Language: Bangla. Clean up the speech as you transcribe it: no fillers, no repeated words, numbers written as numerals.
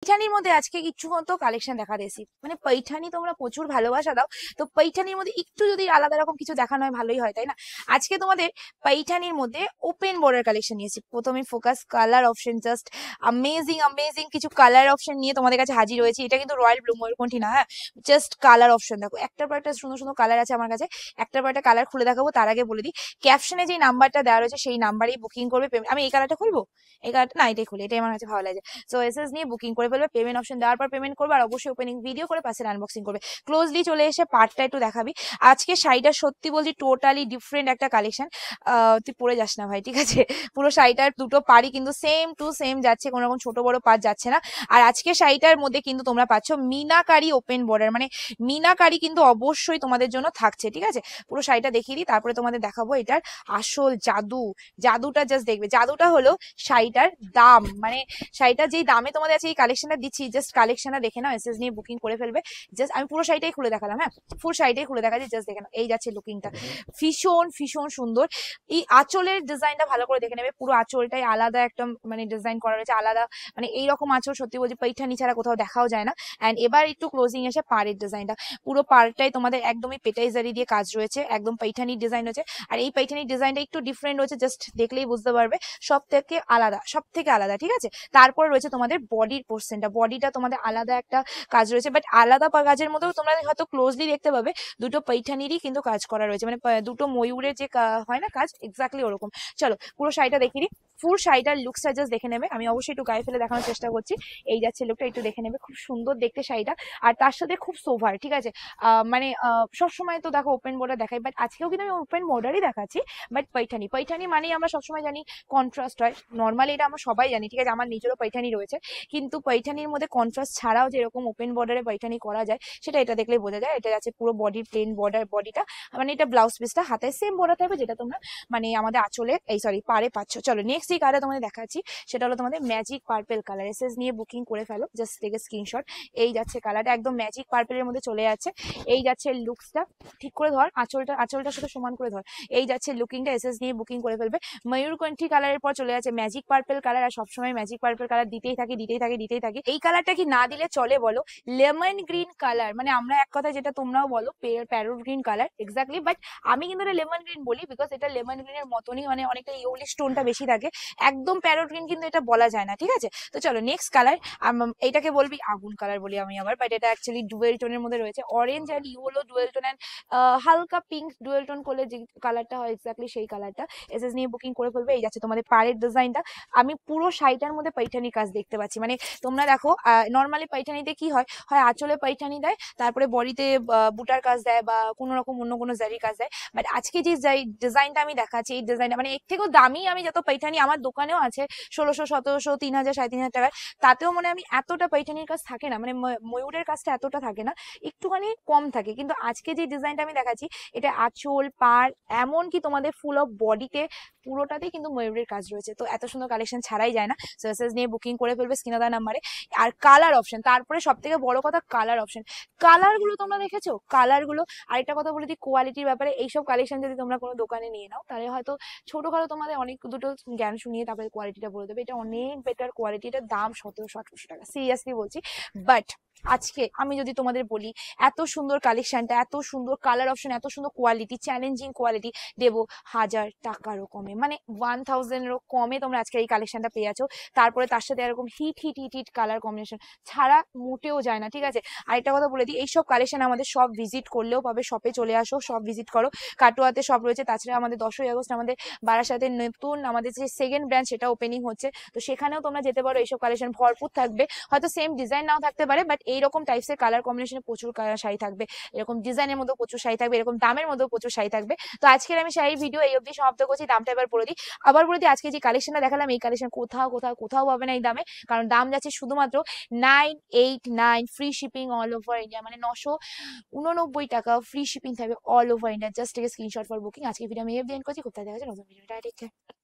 पैठानिर मध्य आज के किच्छु मतो कालेक्शन देखा दिয়েছি মানে पैठाনি তোমরা প্রচুর ভালোবাসা দাও তো पैठानिर মধ্যে একটু যদি আলাদা রকম কিছু দেখানো হয় ভালোই হয় তাই না আজকে তোমাদের पैठानिर মধ্যে ওপেন বর্ডার কালেকশন নিয়েছি প্রথমে focus colour option just amazing কিছু কালার অপশন নিয়ে তোমাদের কাছে হাজির হয়েছি এটা কিন্তু রয়্যাল ব্লু ময়ূরকণ্ঠী না হ্যাঁ জাস্ট কালার অপশন দেখো একটার পর একটা সুন্দর সুন্দর কালার আছে আমার কাছে একটার পর একটা কালার খুলে দেখাবো তার আগে বলে দিই ক্যাপশনে যে নাম্বারটা দেওয়া রয়েছে সেই নাম্বারেই বুকিং করবে আমি এই কালারটা খুলবো এই কালারটা না এটাই খুলি এটাই আমার কাছে ভালো লাগে সো এসএস নিয়ে বুকিং করে ফেলবে পেমেন্ট অপশন দেওয়ার পর পেমেন্ট করবে আর অবশ্যই ওপেনিং ভিডিও করে পাশে আনবক্সিং করবে ক্লোজলি চলে এসে পার্টটা একটু দেখাবি আজকে শাড়িটা সত্যি বলছি টোটালি ডিফারেন্ট একটা কালেকশন তুই পরে যাস না ভাই ঠিক আছে পুরো শাড়িটার দুটো পাড়ি কিন্তু সেম টু সেম যাচ্ছে কোনো রকম ছোট বড় পার্ট যাচ্ছে না আর আজকে শাড়িটার মধ্যে কিন্তু তোমরা পাচ্ছ মিনাকারি ওপেন বর্ডার মানে মিনাকারি কিন্তু অবশ্যই তোমাদের জন্য থাকছে ঠিক আছে পুরো শাড়িটা দেখিয়ে দিই তারপরে তোমাদের দেখাবো এটার আসল জাদুটা জাস্ট দেখবে জাদুটা হলো শাড়িটার দাম মানে শাড়িটা যেই দামে তোমাদের আছে এই কালেকশনটা দিচ্ছি জাস্ট কালেকশনটা দেখে নাও এসএস নিয়ে বুকিং করে ফেলবে জাস্ট আমি পুরো শাড়িটাই খুলে দেখালাম হ্যাঁ ফুল শাড়িটাই খুলে দেখাচ্ছি জাস্ট দেখে নাও এই যাচ্ছে লুকিংটা ভীষণ সুন্দর এই আঁচলের ডিজাইনটা ভালো করে দেখে নেবে পুরো আঁচলটাই আলাদা একটা মানে ডিজাইন করা রয়েছে আলাদা মানে এইরকম আঁচল সত্যি বলছি पैठाনি ছাড়া কোথাও দেখাও যায় না এন্ড এবার একটু ক্লোজিং এসে পাড়ের ডিজাইনটা পুরো পাড়টাই তোমাদের একদমই পেটাই জারি দিয়ে কাজ রয়েছে একদম पैठाনির ডিজাইন হচ্ছে আর এই पैठाনির ডিজাইনটা একটু ডিফারেন্ট হচ্ছে জাস্ট দেখলেই বুঝতে পারবে সব থেকে আলাদা ঠিক আছে তারপরে রয়েছে তোমাদের বডির পোর্শনটা বডিটা তোমাদের আলাদা একটা কাজ রয়েছে বাট আলাদা কাজের মধ্যেও তোমরা হয়তো ক্লোজলি দেখতে পাবে দুটো पैठाনিরই কিন্তু কাজ করা রয়েছে মানে দুটো ময়ূরের যে হয় না কাজ এক্স্যাক্টলি ওরকম চলো পুরো শাড়িটা দেখিয়ে দিই ফুল শাড়িটার লুকসটা জাস্ট দেখে নেবে আমি অবশ্যই একটু গায়ে ফেলে দেখানোর চেষ্টা করছি এই যাচ্ছে লুকটা একটু দেখে নেবে খুব সুন্দর দেখতে শাড়িটা আর তার সাথে খুব সোভার ঠিক আছে মানে সবসময় তো দেখো ওপেন বর্ডার দেখাই বাট আজকেও কিন্তু আমি ওপেন বর্ডারই দেখাচ্ছি বাট पैठाনি মানেই আমরা সবসময় জানি কন্ট্রাস্ট হয় নর্মালি এটা আমরা সবাই জানি ঠিক আছে আমার নিজেরও पैठाনি রয়েছে কিন্তু पैठाনির মধ্যে কন্ট্রাস্ট ছাড়াও যেরকম ওপেন বর্ডারে पैठाনি করা যায় সেটা এটা দেখলেই বোঝা যায় এটা যাচ্ছে পুরো বডি প্লেন বডিটা মানে এটা ব্লাউজ পিসটা হাতে সেম বর্ডার থাকবে যেটা তোমরা মানে আমাদের আঁচলে পাড়ে পাচ্ছ চলো নেক্সট যে কালার তোমাদের দেখাচ্ছি সেটা হলো তোমাদের ম্যাজিক পার্পল কালার এসএস নিয়ে বুকিং করে ফেলো জাস্ট টেক এ স্ক্রিনশট এই যাচ্ছে কালারটা একদম ম্যাজিক পার্পলের মধ্যে চলে যাচ্ছে এই যাচ্ছে লুকসটা ঠিক করে ধর আঁচলটার সাথে সমান করে ধর এই যাচ্ছে লুকিংটা এসএস নিয়ে বুকিং করে ফেলবে ময়ূরকণ্ঠী কালারের পর চলে যাচ্ছে ম্যাজিক পার্পল কালার আর সবসময় ম্যাজিক পার্পল কালার দিতেই থাকে এই কালারটা কি না দিলে চলে বলো লেমন গ্রিন কালার মানে আমরা এক কথা যেটা তোমরাও বলো parrot green colour exactly but আমি কিন্তু এটা লেমন গ্রিন বলি বিকজ এটা লেমন গ্রিনের মতনই মানে অনেকটা ইয়েলিশ টোনটা বেশি থাকে একদম প্যারোট গ্রিন কিন্তু এটা বলা যায় না ঠিক আছে তো চলো নেক্সট কালার এইটাকে বলবি আগুন কালার বলি আমি আবার বাট এটা অ্যাকচুয়ালি ডুয়েল টোনের মধ্যে রয়েছে orange and yellow dual tone and হালকা পিঙ্ক ডুয়েল টোন করলে যে কালারটা হয় এক্স্যাক্টলি সেই কালারটা এসএস নিয়ে বুকিং করে ফেলবে এই যাচ্ছে তোমাদের পাড়ের ডিজাইনটা আমি পুরো শাড়িটার মধ্যে पैठाনি কাজ দেখতে পাচ্ছি মানে তোমরা দেখো নর্মালি पैठाনিতে কি হয় আঁচলে पैठाনি দেয় তারপরে বডিতে বুটার কাজ দেয় বা কোনো রকম অন্য কোনো জারি কাজ দেয় বাট আজকে যে ডিজাইনটা আমি দেখাচ্ছি এই ডিজাইনটা মানে এর থেকেও দামি আমি যত पैठाনি আমার দোকানেও আছে 1600 1700 3000 3500 টাকায় তাতেও মানে আমি এতটা पैठाনির কাজ থাকে না মানে ময়ূরের কাজটা এতটা থাকে না একটুখানি কম থাকে কিন্তু আজকে যে ডিজাইনটা আমি দেখাচ্ছি এটা আঁচল পাড় এমনকি তোমাদের ফুল অফ বডিতে পুরোটাতেই কিন্তু ময়ূরের কাজ রয়েছে তো এত সুন্দর কালেকশন ছাড়াই যায় না সো এসএস নিয়ে বুকিং করে ফেলবে স্ক্রিনে দেওয়া নাম্বারে আর কালার অপশন তারপরে সব থেকে বড় কথা কালার অপশন কালারগুলো তোমরা দেখেছো কালারগুলো আরেকটা কথা বলে দিই কোয়ালিটির ব্যাপারে এইসব কালেকশন যদি তোমরা কোনো দোকানে নিয়ে নাও তাহলে হয়তো ছোটখাটো তোমাদের অনেক দুটো জ্ঞান শুনিয়ে তারপরে কোয়ালিটিটা বলে দেবে এটা অনেক বেটার কোয়ালিটি এটার দাম 1700-1800 টাকা সিরিয়াসলি বলছি বাট আজকে আমি যদি তোমাদের বলি এত সুন্দর কালেকশনটা এত সুন্দর কালার অপশন এত সুন্দর কোয়ালিটি চ্যালেঞ্জিং কোয়ালিটি দেবো 1000 টাকারও কমে মানে 1000-এরও কমে তোমরা আজকে এই কালেকশনটা পেয়ে আছো তারপরে তার সাথে এরকম হিট কালার কম্বিনেশন ছাড়া মোটেও যায় না ঠিক আছে আরেকটা কথা বলে দিই এইসব কালেকশন আমাদের সব ভিজিট করলেও পাবে শপে চলে আসো সব ভিজিট করো কাটোয়াতে সব রয়েছে তাছাড়া আমাদের 10ই আগস্ট আমাদের বারাসাতে নতুন আমাদের যে সেকেন্ড ব্রাঞ্চ সেটা ওপেনিং হচ্ছে তো সেখানেও তোমরা যেতে পারো এইসব কালেকশন ভরপুর থাকবে হয়তো সেম ডিজাইন নাও থাকতে পারে বাট এইরকম টাইপসের কালার কম্বিনেশনে প্রচুর শাড়ি থাকবে এরকম ডিজাইনের মধ্যে প্রচুর শাড়ি থাকবে এরকম দামের মধ্যে প্রচুর শাড়ি থাকবে তো আজকের আমি শাড়ির ভিডিও এই অবধি সমাপ্ত করছি দামটা এবার বলে দিই আবার বলে দিই আজকে যে কালেকশনটা দেখালাম এই কালেকশন কোথাও পাবে না এই দামে কারণ দাম যাচ্ছে শুধুমাত্র 989 free shipping all over India মানে 989 টাকা ফ্রি শিপিং থাকবে all over India just take screenshot for booking আজকে ভিডিও আমি এফ করছি খুব তাড়াতাড়ি দেখা যাচ্ছে নতুন ভিডিওটা টেক কেয়ার